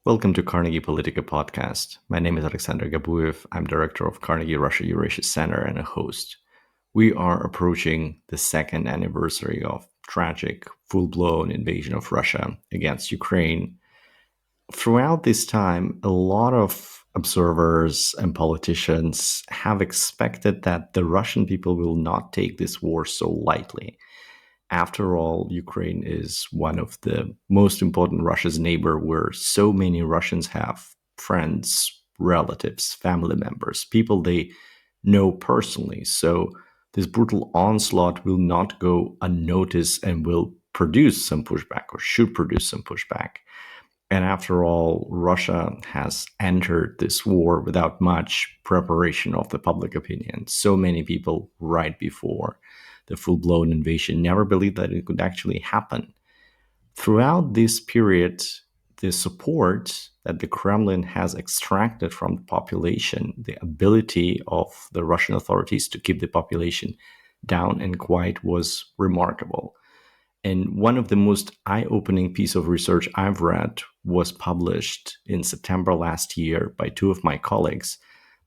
Welcome to Carnegie Politika podcast. My name is Andrei Gabuev. I'm director of Carnegie Russia Eurasia Center and a host. We are approaching the second anniversary of tragic, full-blown invasion of Russia against Ukraine. Throughout this time, a lot of observers and politicians have expected that the Russian people will not take this war so lightly. After all, Ukraine is one of the most important Russia's neighbor where so many Russians have friends, relatives, family members, people they know personally. So this brutal onslaught will not go unnoticed and will produce some pushback or should produce some pushback. And after all, Russia has entered this war without much preparation of the public opinion. So many people right before the full-blown invasion never believed that it could actually happen. Throughout this period, the support that the Kremlin has extracted from the population, the ability of the Russian authorities to keep the population down and quiet was remarkable. And one of the most eye-opening piece of research I've read was published in September last year by two of my colleagues,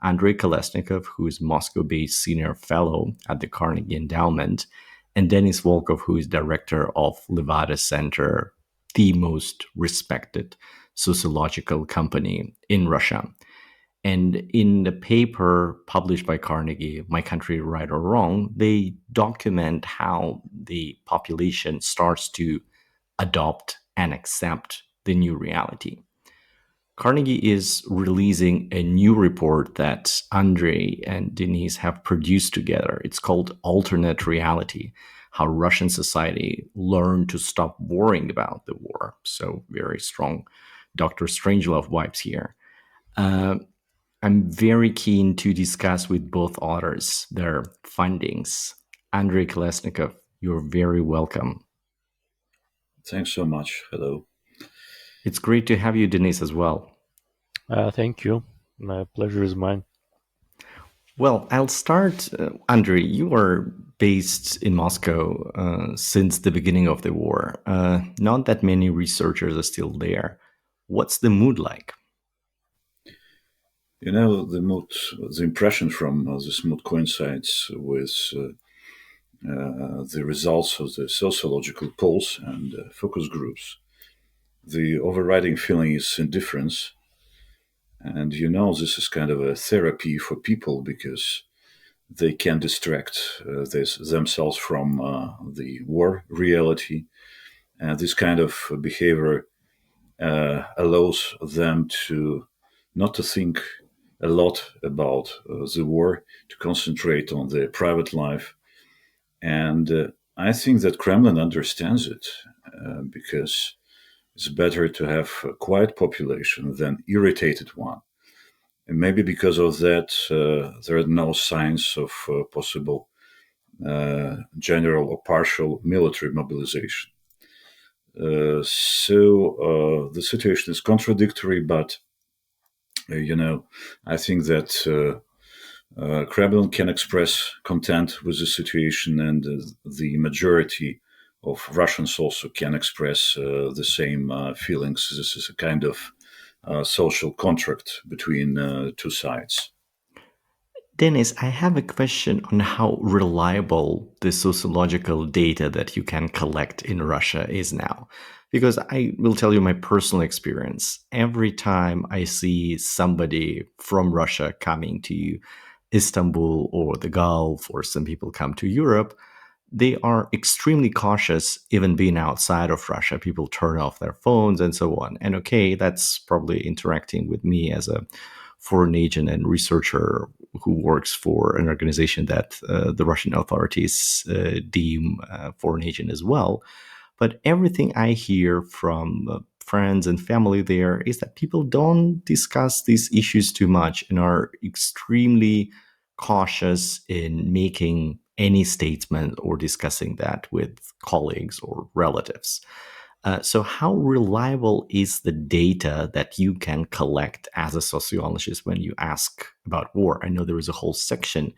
Andrei Kolesnikov, who is Moscow-based senior fellow at the Carnegie Endowment, and Denis Volkov, who is director of Levada Center, the most respected sociological company in Russia. And in the paper published by Carnegie, My Country, Right or Wrong, they document how the population starts to adopt and accept the new reality. Carnegie is releasing a new report that Andrei and Denis have produced together. It's called Alternate Reality, How Russian Society Learned to Stop Worrying About the War. So very strong Dr. Strangelove vibes here. I'm very keen to discuss with both authors their findings. Andrei Kolesnikov, you're very welcome. Thanks so much. Hello. It's great to have you, Denis, as well. Thank you. My pleasure is mine. Well, I'll start. Andrei, you are based in Moscow since the beginning of the war. Not that many researchers are still there. What's the mood like? You know, the impression from this mood coincides with the results of the sociological polls and focus groups. The overriding feeling is indifference. And you know, this is kind of a therapy for people because they can distract themselves from the war reality. And this kind of behavior allows them to not to think a lot about the war, to concentrate on their private life. And I think that Kremlin understands it because it's better to have a quiet population than irritated one. And maybe because of that, there are no signs of possible general or partial military mobilization. So the situation is contradictory, but I think that Kremlin can express content with the situation, and the majority of Russians also can express the same feelings. This is a kind of social contract between two sides. Denis, I have a question on how reliable the sociological data that you can collect in Russia is now. Because I will tell you my personal experience. Every time I see somebody from Russia coming to Istanbul or the Gulf, or some people come to Europe, they are extremely cautious, even being outside of Russia. People turn off their phones and so on. And okay, that's probably interacting with me as a foreign agent and researcher who works for an organization that the Russian authorities deem foreign agent as well. But everything I hear from friends and family there is that people don't discuss these issues too much and are extremely cautious in making any statement or discussing that with colleagues or relatives. So how reliable is the data that you can collect as a sociologist when you ask about war? I know there is a whole section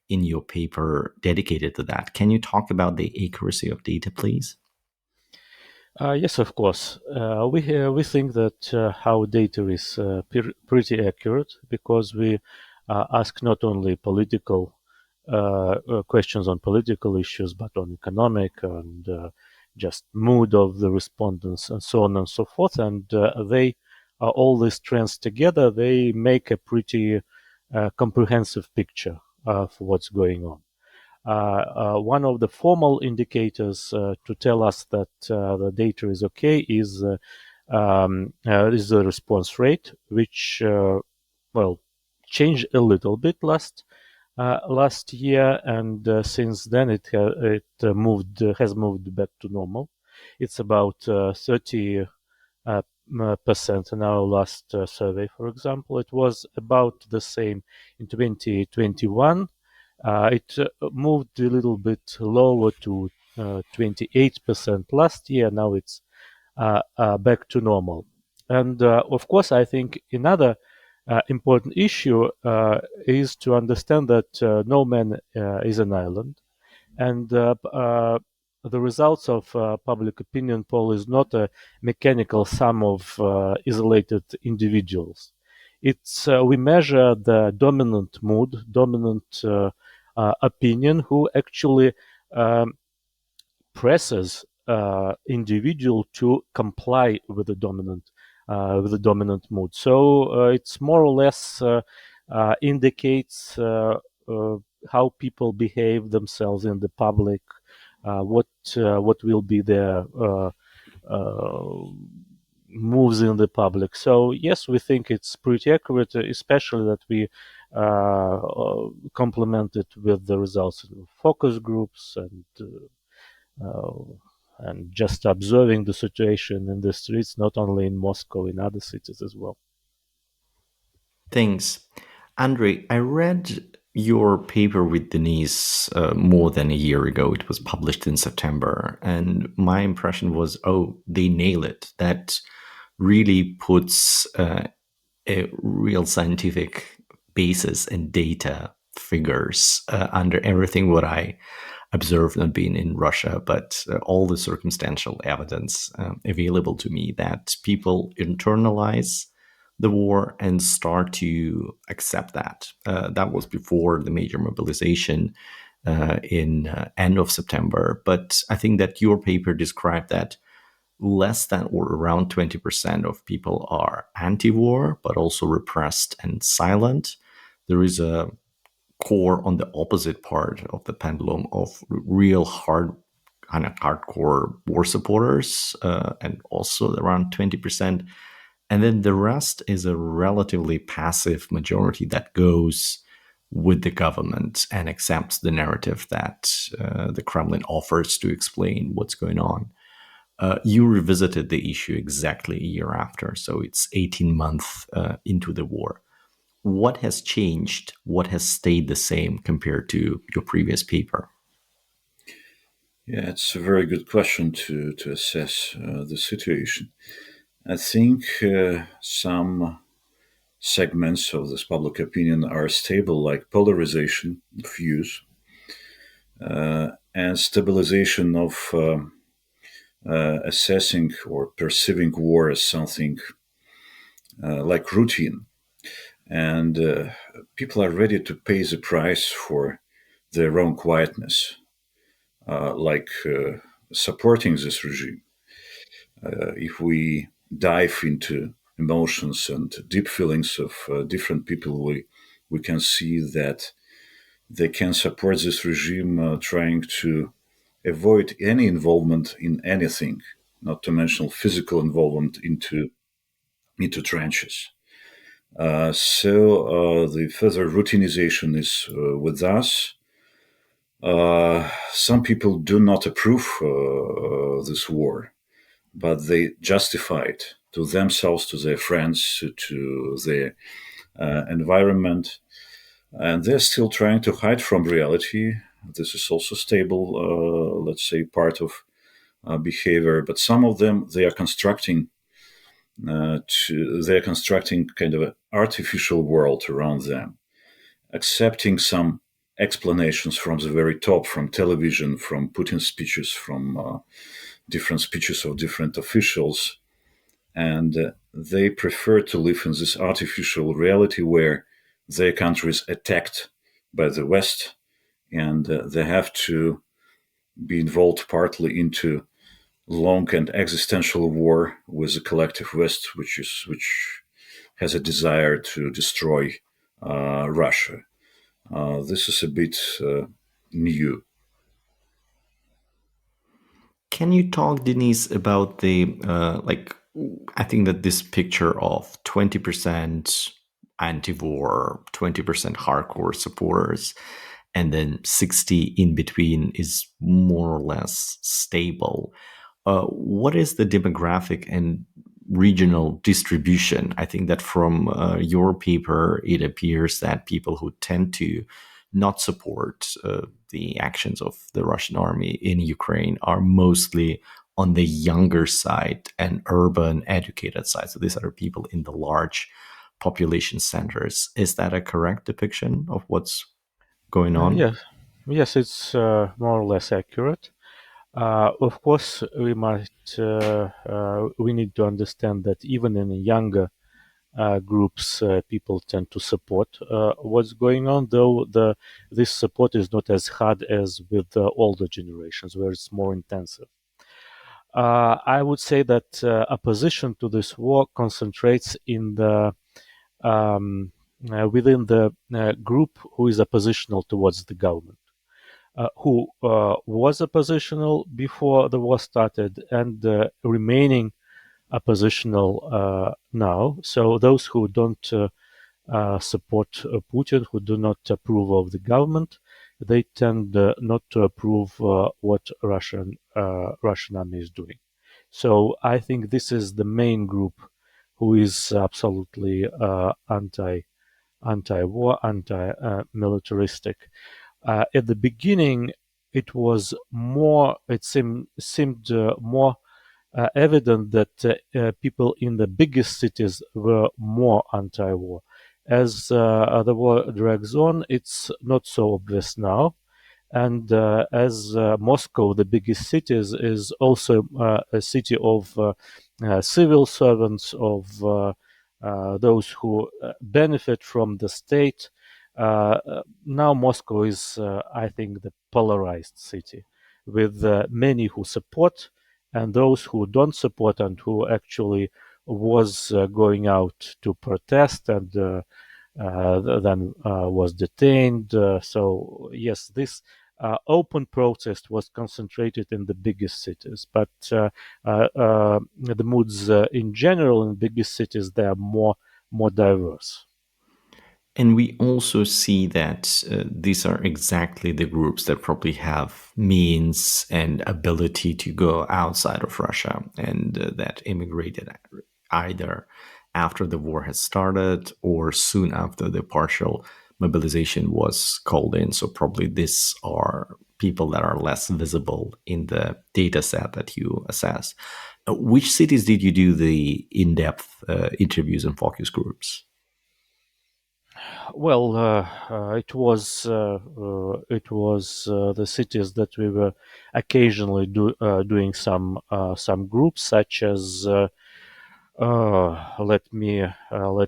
in your paper dedicated to that. Can you talk about the accuracy of data, please? Yes, of course. We think that our data is pretty accurate because we ask not only political questions on political issues, but on economic and just mood of the respondents and so on and so forth. And they all these trends together, they make a pretty comprehensive picture of what's going on. One of the formal indicators to tell us that the data is okay is the response rate, which well changed a little bit last year, and since then it has moved back to normal. It's about 30 percent in our last survey. For example, it was about the same in 2021. It moved a little bit lower to 28% last year. Now it's back to normal. And of course, I think another important issue is to understand that no man is an island, and the results of public opinion poll is not a mechanical sum of isolated individuals. It's we measure the dominant mood, dominant opinion, who actually um, presses individual to comply with the dominant mood. So it's more or less indicates how people behave themselves in the public, what will be their uh, moves in the public. So yes, we think it's pretty accurate, especially that we complement it with the results of focus groups and just observing the situation in the streets, not only in Moscow, in other cities as well. Thanks. Andrei, I read your paper with Denise more than a year ago. It was published in September. And my impression was, oh, they nail it. That really puts a real scientific basis and data figures under everything what I observed, not being in Russia, but all the circumstantial evidence available to me that people internalize the war and start to accept that. That was before the major mobilization in end of September. But I think that your paper described that less than or around 20% of people are anti-war, but also repressed and silent. There is a core on the opposite part of the pendulum of real kind of hardcore war supporters, and also around 20%. And then the rest is a relatively passive majority that goes with the government and accepts the narrative that the Kremlin offers to explain what's going on. You revisited the issue exactly a year after, so it's 18 months into the war. What has changed? What has stayed the same compared to your previous paper? Yeah, it's a very good question to assess the situation. I think some segments of this public opinion are stable, like polarization of views and stabilization of assessing or perceiving war as something like routine. And people are ready to pay the price for their own quietness, like supporting this regime. If we dive into emotions and deep feelings of different people, we can see that they can support this regime trying to avoid any involvement in anything, not to mention physical involvement into trenches. So the further routinization is with us. Some people do not approve this war, but they justify it to themselves, to their friends, to their environment, and they're still trying to hide from reality. This is also stable, let's say, part of behavior. But some of them, they're constructing kind of an artificial world around them, accepting some explanations from the very top, from television, from Putin's speeches, from different speeches of different officials, and they prefer to live in this artificial reality where their country is attacked by the West, and they have to be involved partly into long and existential war with the collective West, which has a desire to destroy Russia. This is a bit new. Can you talk, Denise, about the I think that this picture of 20% anti-war, 20% hardcore supporters, and then 60 in between is more or less stable. What is the demographic and regional distribution? I think that from your paper, it appears that people who tend to not support the actions of the Russian army in Ukraine are mostly on the younger side and urban educated side. So these are people in the large population centers. Is that a correct depiction of what's going on? Yes, yes, it's more or less accurate. Of course, we need to understand that even in younger groups, people tend to support what's going on. Though this support is not as hard as with the older generations, where it's more intensive. I would say that opposition to this war concentrates in the within the group who is oppositional towards the government. Who was oppositional before the war started and remaining oppositional now. So those who don't support Putin, who do not approve of the government, they tend not to approve what Russian army is doing. So I think this is the main group who is absolutely anti-war, anti-militaristic. At the beginning, it was more. It seemed more evident that people in the biggest cities were more anti-war. As the war drags on, it's not so obvious now. And as Moscow, the biggest city, is also a city of civil servants, of those who benefit from the state. Now Moscow is, I think, the polarized city, with many who support and those who don't support and who actually was going out to protest and then was detained. So yes, this open protest was concentrated in the biggest cities, but the moods in general in biggest cities, they are more diverse. And we also see that these are exactly the groups that probably have means and ability to go outside of Russia and that immigrated either after the war has started or soon after the partial mobilization was called in. So probably these are people that are less visible in the data set that you assess. Which cities did you do the in-depth interviews and focus groups? Well, it was the cities that we were occasionally doing some groups, such as let me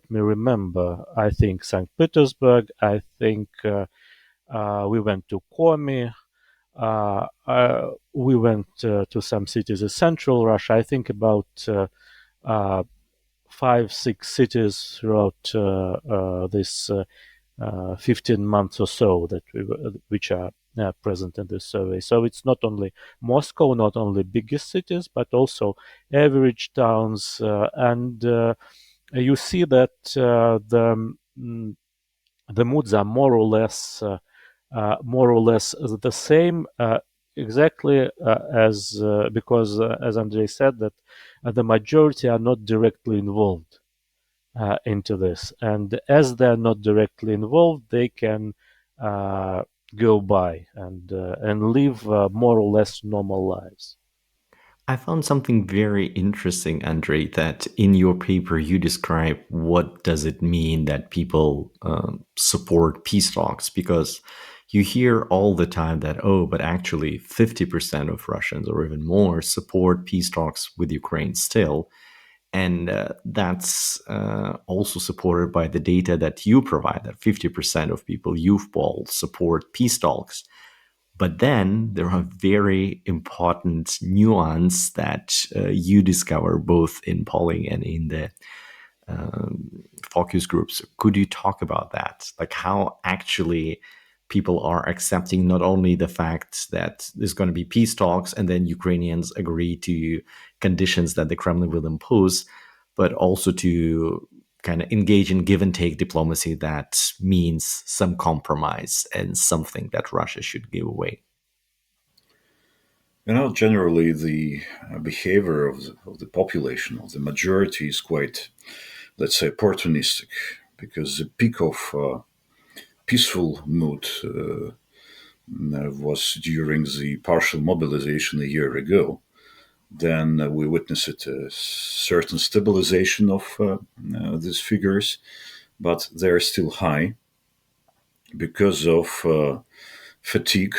remember. I think St. Petersburg. I think we went to Komi. We went to some cities in central Russia. I think about uh, 5, 6 cities throughout this 15 months or so that which are present in this survey. So it's not only Moscow, not only biggest cities, but also average towns, and you see that the moods are more or less the same. Exactly as because as Andrei said that the majority are not directly involved into this, and as they're not directly involved, they can uh, go by and live more or less normal lives. I found something very interesting, Andre, that in your paper you describe what does it mean that people support peace talks, because you hear all the time that, oh, but actually 50% of Russians or even more support peace talks with Ukraine still. And that's also supported by the data that you provide, that 50% of people you've polled support peace talks. But then there are very important nuance that you discover both in polling and in the focus groups. Could you talk about that? Like how actually people are accepting not only the fact that there's going to be peace talks and then Ukrainians agree to conditions that the Kremlin will impose, but also to kind of engage in give and take diplomacy that means some compromise and something that Russia should give away. Generally, the behavior of the population, of the majority, is quite, let's say, opportunistic, because the peak of peaceful mood was during the partial mobilization a year ago. Then we witnessed a certain stabilization of these figures, but they're still high because of fatigue,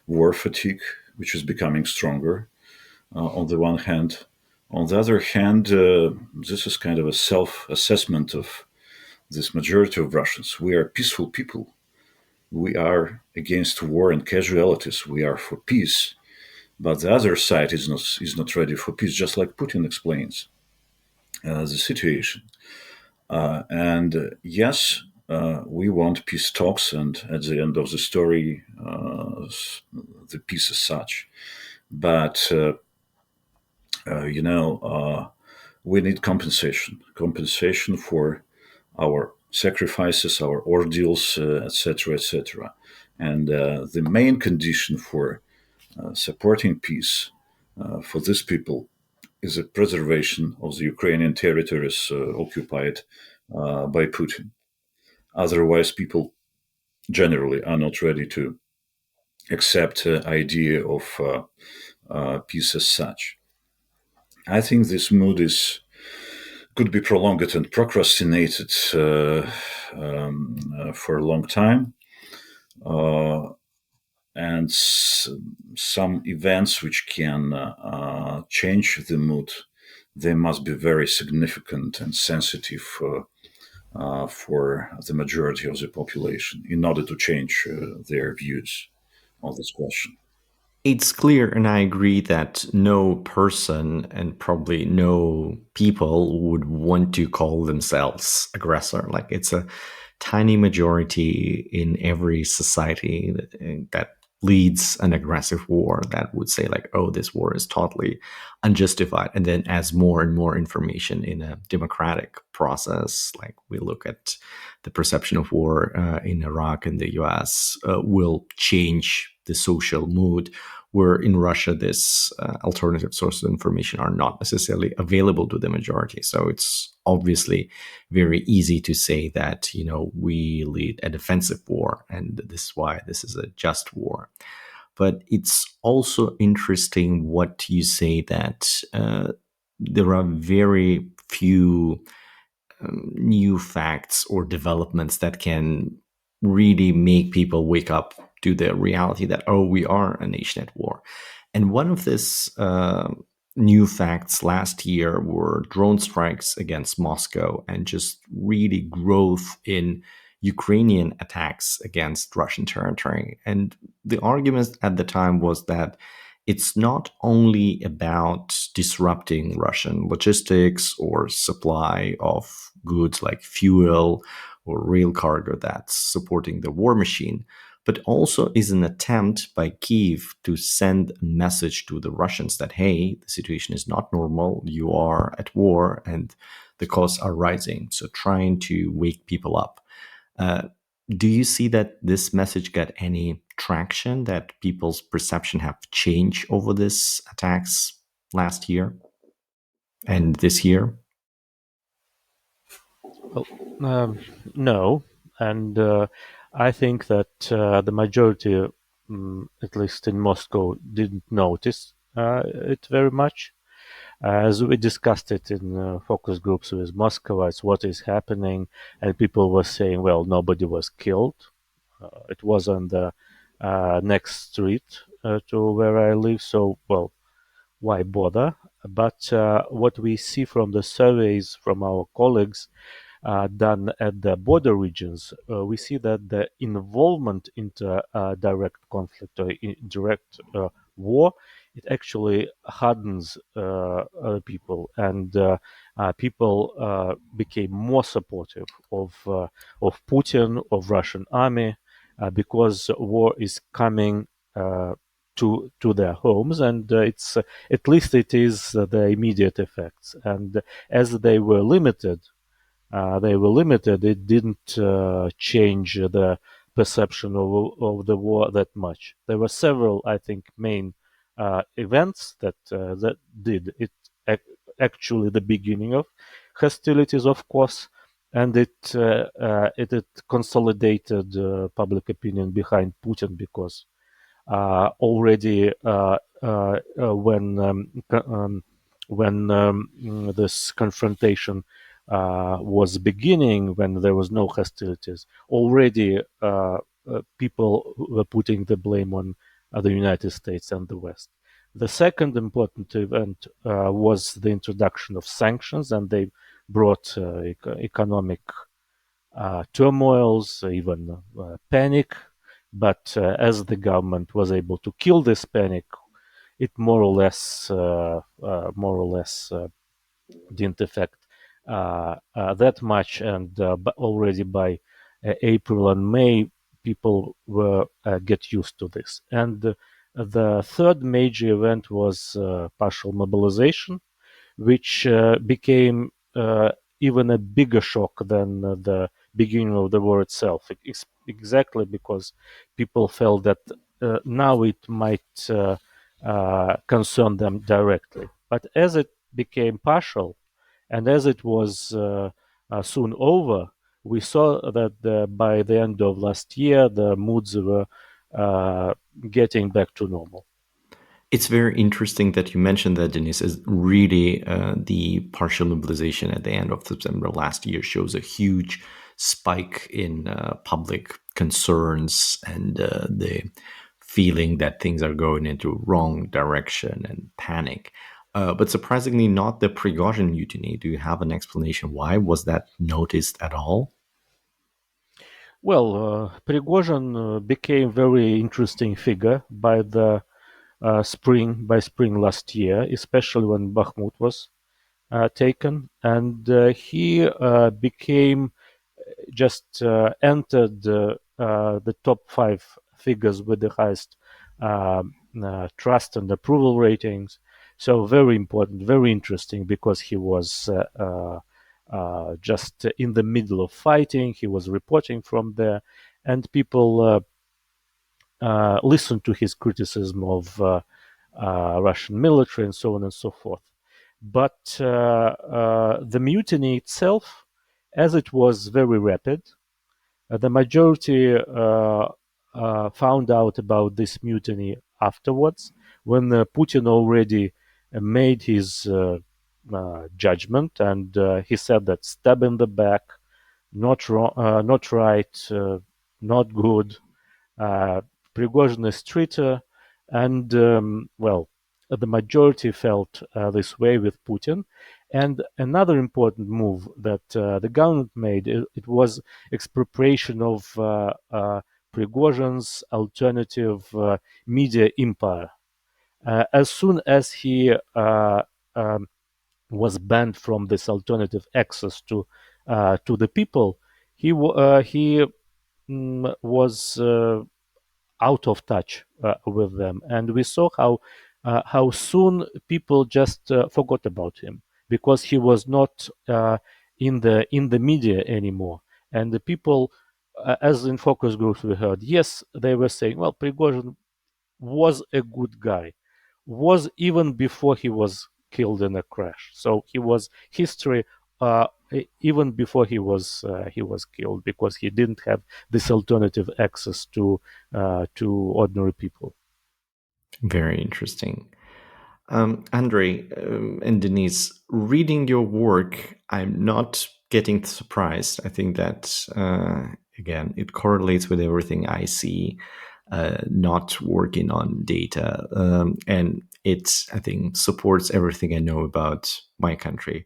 war fatigue, which is becoming stronger on the one hand. On the other hand, this is kind of a self-assessment of this majority of Russians. We are peaceful people. We are against war and casualties. We are for peace. But the other side is not ready for peace, just like Putin explains the situation. And yes, we want peace talks, and at the end of the story, the peace is such. But we need compensation for our sacrifices, our ordeals, etc., etc. And the main condition for supporting peace for these people is the preservation of the Ukrainian territories occupied by Putin. Otherwise, people generally are not ready to accept the idea of peace as such. I think this mood could be prolonged and procrastinated for a long time. And some events which can change the mood, they must be very significant and sensitive for the majority of the population in order to change their views on this question. It's clear, and I agree that no person and probably no people would want to call themselves aggressor. Like it's a tiny majority in every society that leads an aggressive war that would say like, oh, this war is totally unjustified. And then as more and more information in a democratic process, like we look at the perception of war in Iraq and the US, will change the social mood, where in Russia, this alternative sources of information are not necessarily available to the majority. So it's obviously very easy to say that, we lead a defensive war, and this is why this is a just war. But it's also interesting what you say that there are very few new facts or developments that can really make people wake up to the reality that, oh, we are a nation at war. And one of these new facts last year were drone strikes against Moscow and just really growth in Ukrainian attacks against Russian territory. And the argument at the time was that it's not only about disrupting Russian logistics or supply of goods like fuel or rail cargo that's supporting the war machine, but also is an attempt by Kyiv to send a message to the Russians that, hey, the situation is not normal, you are at war, and the costs are rising. So trying to wake people up. Do you see that this message got any traction, that people's perception have changed over these attacks last year and this year? Well, no, and I think that the majority, at least in Moscow, didn't notice it very much. As we discussed it in focus groups with Muscovites, what is happening, and people were saying, well, nobody was killed. It was on the next street to where I live. So, well, why bother? But what we see from the surveys from our colleagues done at the border regions, we see that the involvement into direct conflict or in direct war, it actually hardens people, and people became more supportive of Putin, of Russian army, because war is coming. To their homes, and it's at least it is the immediate effects. And as they were limited. It didn't change the perception of the war that much. There were several, I think, main events that did it. Actually, the beginning of hostilities, of course, and it consolidated public opinion behind Putin because already when this confrontation was beginning, when there was no hostilities, already people were putting the blame on the United States and the West. The second important event was the introduction of sanctions, and they brought economic turmoils, even panic. But as the government was able to kill this panic, it more or less didn't affect that much. And already by April and May, people were get used to this. And the third major event was partial mobilization, which became even a bigger shock than the beginning of the war itself. Exactly because people felt that now it might concern them directly. But as it became partial, and as it was soon over, we saw that by the end of last year, the moods were uh, getting back to normal. It's very interesting that you mentioned that, Denis, is really the partial mobilization at the end of September last year shows a huge spike in public concerns and the feeling that things are going into wrong direction and panic. But surprisingly, not the Prigozhin mutiny. Do you have an explanation why? Was that noticed at all? Well, Prigozhin became very interesting figure by spring last year, especially when Bakhmut was taken, and he became just entered the top five figures with the highest trust and approval ratings. So very important, very interesting because he was just in the middle of fighting. He was reporting from there, and people listened to his criticism of Russian military and so on and so forth. But the mutiny itself, as it was very rapid, the majority found out about this mutiny afterwards, when Putin already made his judgment, and he said that stab in the back, not wrong, not right, not good. Uh, Prigozhin is traitor, and well, the majority felt this way with Putin. And another important move that the government made, it was expropriation of Prigozhin's alternative media empire. As soon as he um, was banned from this alternative access to the people, he was out of touch with them, and we saw how soon people just forgot about him because he was not in the media anymore, and the people. As in focus groups we heard, yes, they were saying, well, Prigozhin was a good guy, was even before he was killed in a crash. So he was history even before he was killed because he didn't have this alternative access to ordinary people. Very interesting. Andrei and Denise, reading your work, I'm not getting surprised. I think that again, it correlates with everything I see, not working on data. And it's, I think, supports everything I know about my country.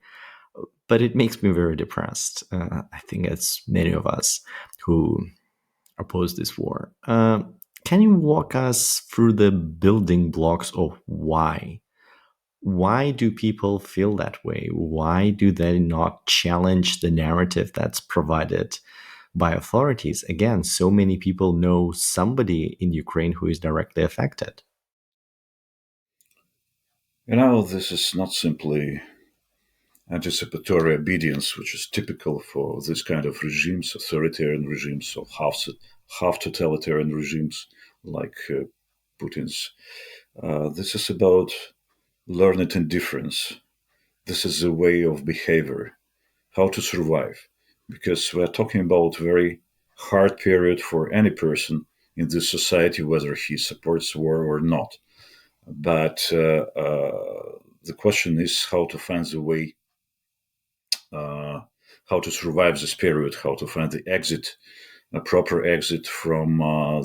But it makes me very depressed. I think it's many of us who oppose this war. Can you walk us through the building blocks of why? Why do people feel that way? Why do they not challenge the narrative that's provided by authorities? Again, so many people know somebody in Ukraine who is directly affected. This is not simply anticipatory obedience, which is typical for this kind of regimes, authoritarian regimes, or half totalitarian regimes like Putin's. This is about learned indifference. This is a way of behavior, how to survive, because we're talking about very hard period for any person in this society, whether he supports war or not. But the question is how to find the way, uh, how to survive this period, how to find the exit, a proper exit from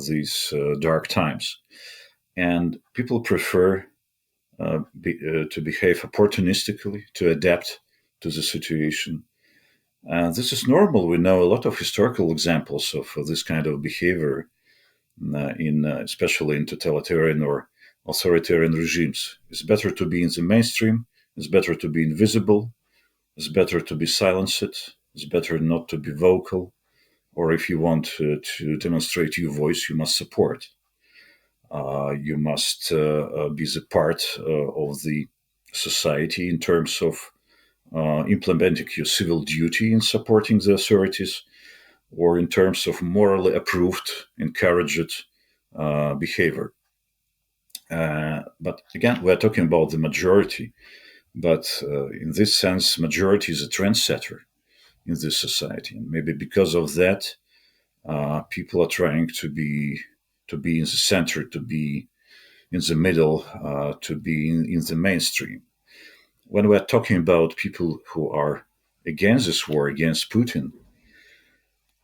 these dark times. And people prefer to behave opportunistically, to adapt to the situation. This is normal. We know a lot of historical examples of this kind of behavior, especially in totalitarian or authoritarian regimes. It's better to be in the mainstream. It's better to be invisible. It's better to be silenced. It's better not to be vocal. Or if you want to demonstrate your voice, you must support. You must be the part of the society in terms of implementing your civil duty in supporting the authorities, or in terms of morally approved, encouraged behavior. But again, we're talking about the majority. But in this sense, majority is a trendsetter in this society. And maybe because of that, people are trying to be in the center, to be in the middle, to be in the mainstream. When we're talking about people who are against this war, against Putin,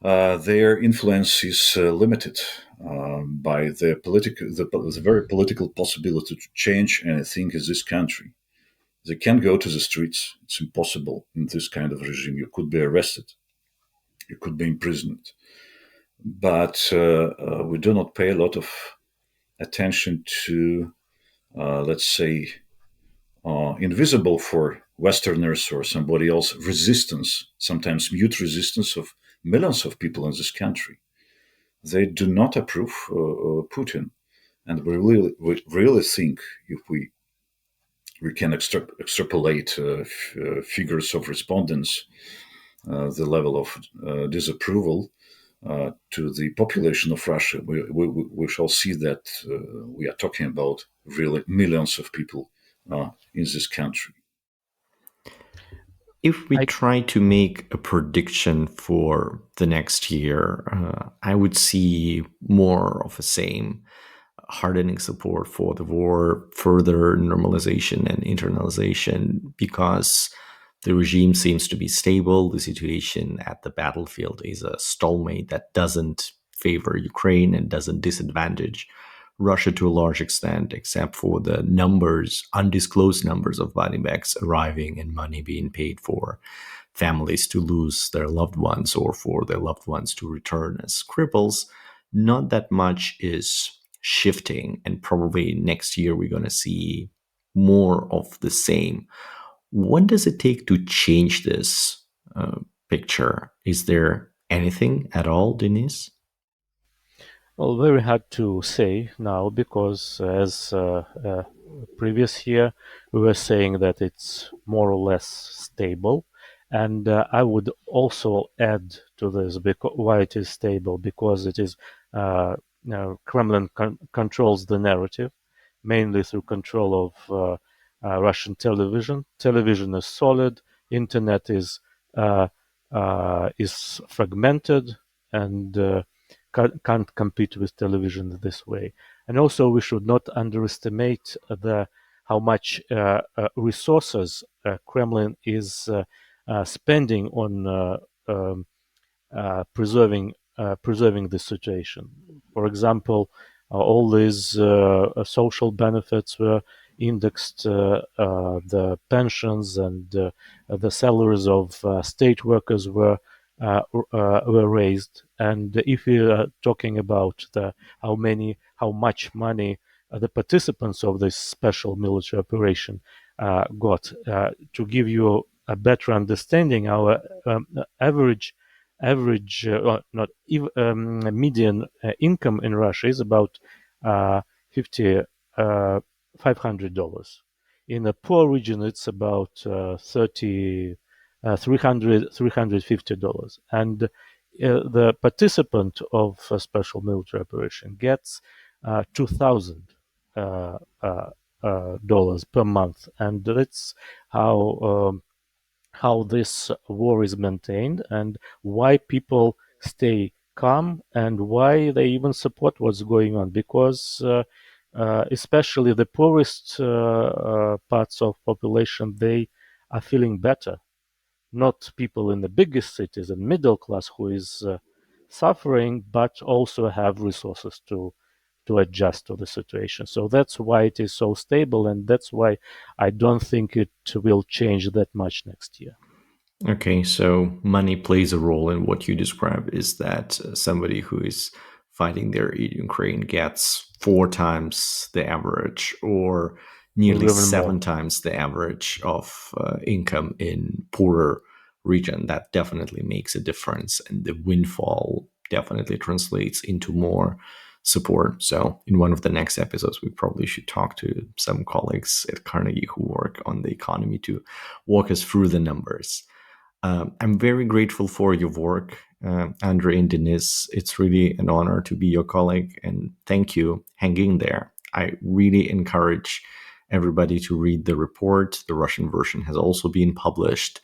their influence is limited by the very political possibility to change anything in this country. They can't go to the streets. It's impossible in this kind of regime. You could be arrested. You could be imprisoned. But we do not pay a lot of attention to, let's say, invisible for Westerners or somebody else resistance, sometimes mute resistance of millions of people in this country. They do not approve Putin. And we really think if we can extrapolate figures of respondents, the level of disapproval to the population of Russia, we shall see that we are talking about really millions of people in this country. If we I try to make a prediction for the next year, I would see more of the same hardening support for the war, further normalization and internalization, because the regime seems to be stable. The situation at the battlefield is a stalemate that doesn't favor Ukraine and doesn't disadvantage Russia to a large extent, except for the numbers, undisclosed numbers of body bags arriving and money being paid for families to lose their loved ones or for their loved ones to return as cripples. Not that much is shifting, and probably next year we're going to see more of the same. What does it take to change this picture? Is there anything at all, Denis? Well, very hard to say now because as previous year we were saying that it's more or less stable, and I would also add to this why it is stable, because it is Kremlin controls the narrative mainly through control of Russian television. Television is solid, internet is fragmented and can't compete with television this way. And also, we should not underestimate the how much resources Kremlin is spending on preserving preserving the situation. For example, all these social benefits were indexed, the pensions and the salaries of state workers were raised. And if we are talking about how much money the participants of this special military operation got, to give you a better understanding, our average not even median income in Russia is about 50 $500. In a poor region, it's about 30 $350, and the participant of a special military operation gets $2,000 per month, and that's how this war is maintained and why people stay calm and why they even support what's going on, because especially the poorest parts of population, they are feeling better, not people in the biggest cities and middle class who is suffering, but also have resources to adjust to the situation. So that's why it is so stable, and that's why I don't think it will change that much next year. Okay, so money plays a role in what you describe. Is that somebody who is fighting there in Ukraine gets 4 times the average or nearly Even seven more. times the average of income in poorer region? That definitely makes a difference, and the windfall definitely translates into more support. So in one of the next episodes, we probably should talk to some colleagues at Carnegie who work on the economy to walk us through the numbers. I'm very grateful for your work, Andrei and Denis. It's really an honor to be your colleague, and thank you. Hang in there. I really encourage everybody to read the report. The Russian version has also been published.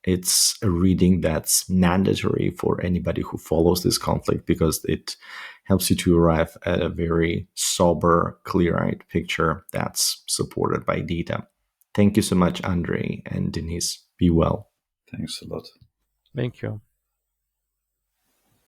It's a reading that's mandatory for anybody who follows this conflict because it helps you to arrive at a very sober, clear-eyed picture that's supported by data. Thank you so much, Andrei and Denis. Be well. Thanks a lot. Thank you.